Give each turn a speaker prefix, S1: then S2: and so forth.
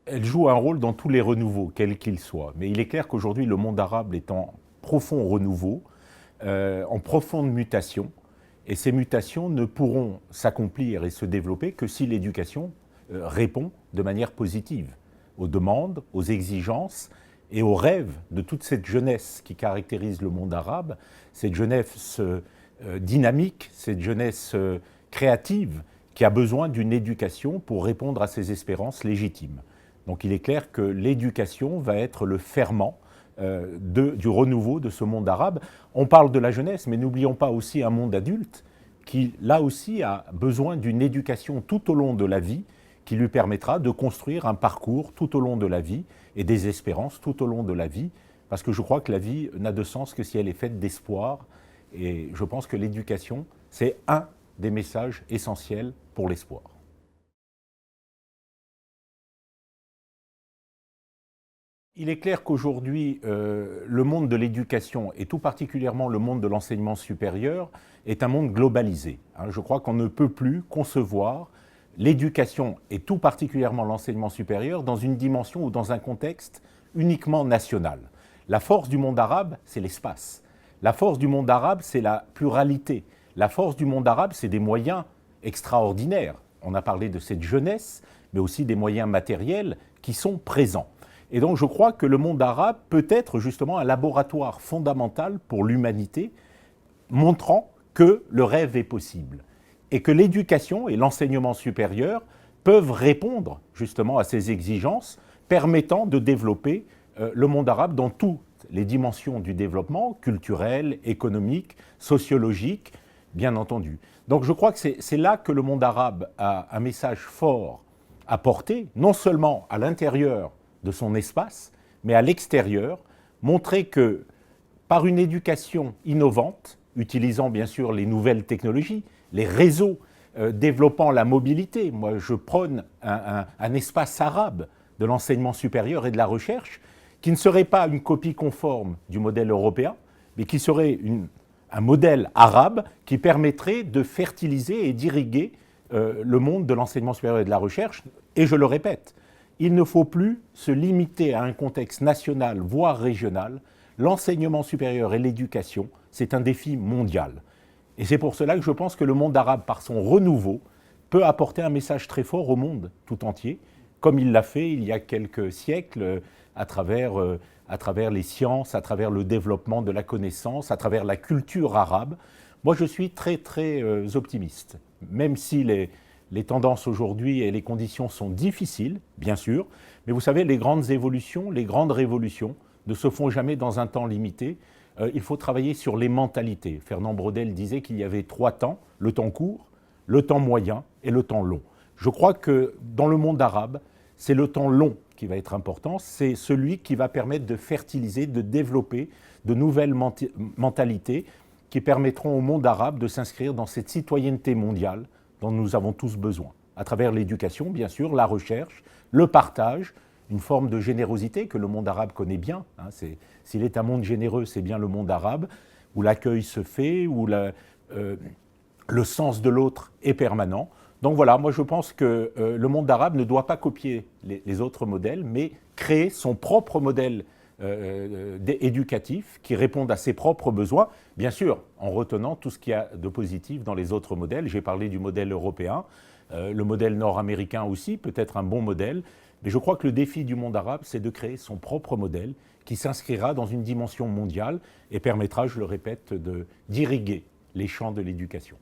S1: Elle joue un rôle dans tous les renouveaux, quels qu'ils soient. Mais il est clair qu'aujourd'hui, le monde arabe est en profond renouveau, en profonde mutation. Et ces mutations ne pourront s'accomplir et se développer que si l'éducation répond de manière positive aux demandes, aux exigences et aux rêves de toute cette jeunesse qui caractérise le monde arabe, cette jeunesse dynamique, cette jeunesse créative qui a besoin d'une éducation pour répondre à ses espérances légitimes. Donc il est clair que l'éducation va être le ferment du renouveau de ce monde arabe. On parle de la jeunesse, mais n'oublions pas aussi un monde adulte qui, là aussi, a besoin d'une éducation tout au long de la vie qui lui permettra de construire un parcours tout au long de la vie et des espérances tout au long de la vie, parce que je crois que la vie n'a de sens que si elle est faite d'espoir, et je pense que l'éducation, c'est un des messages essentiels pour l'espoir. Il est clair qu'aujourd'hui, le monde de l'éducation, et tout particulièrement le monde de l'enseignement supérieur, est un monde globalisé. Je crois qu'on ne peut plus concevoir l'éducation, et tout particulièrement l'enseignement supérieur, dans une dimension ou dans un contexte uniquement national. La force du monde arabe, c'est l'espace. La force du monde arabe, c'est la pluralité. La force du monde arabe, c'est des moyens extraordinaires. On a parlé de cette jeunesse, mais aussi des moyens matériels qui sont présents. Et donc je crois que le monde arabe peut être justement un laboratoire fondamental pour l'humanité, montrant que le rêve est possible et que l'éducation et l'enseignement supérieur peuvent répondre justement à ces exigences, permettant de développer le monde arabe dans toutes les dimensions du développement, culturel, économique, sociologique, bien entendu. Donc je crois que c'est là que le monde arabe a un message fort à porter, non seulement à l'intérieur de son espace, mais à l'extérieur, montrer que par une éducation innovante, utilisant bien sûr les nouvelles technologies, les réseaux, développant la mobilité, moi je prône un espace arabe de l'enseignement supérieur et de la recherche, qui ne serait pas une copie conforme du modèle européen, mais qui serait un modèle arabe qui permettrait de fertiliser et d'irriguer le monde de l'enseignement supérieur et de la recherche. Et je le répète, il ne faut plus se limiter à un contexte national, voire régional. L'enseignement supérieur et l'éducation, c'est un défi mondial. Et c'est pour cela que je pense que le monde arabe, par son renouveau, peut apporter un message très fort au monde tout entier, comme il l'a fait il y a quelques siècles, à travers les sciences, à travers le développement de la connaissance, à travers la culture arabe. Moi, je suis très, très optimiste, même si les tendances aujourd'hui et les conditions sont difficiles, bien sûr, mais vous savez, les grandes évolutions, les grandes révolutions ne se font jamais dans un temps limité. Il faut travailler sur les mentalités. Fernand Braudel disait qu'il y avait 3 temps, le temps court, le temps moyen et le temps long. Je crois que dans le monde arabe, c'est le temps long qui va être important, c'est celui qui va permettre de fertiliser, de développer de nouvelles mentalités qui permettront au monde arabe de s'inscrire dans cette citoyenneté mondiale dont nous avons tous besoin, à travers l'éducation, bien sûr, la recherche, le partage, une forme de générosité que le monde arabe connaît bien. S'il est un monde généreux, c'est bien le monde arabe, où l'accueil se fait, où le sens de l'autre est permanent. Donc voilà, moi je pense que le monde arabe ne doit pas copier les autres modèles, mais créer son propre modèle éducatif qui réponde à ses propres besoins, bien sûr en retenant tout ce qu'il y a de positif dans les autres modèles. J'ai parlé du modèle européen, le modèle nord-américain aussi, peut-être un bon modèle, mais je crois que le défi du monde arabe, c'est de créer son propre modèle qui s'inscrira dans une dimension mondiale et permettra, je le répète, d'irriguer les champs de l'éducation.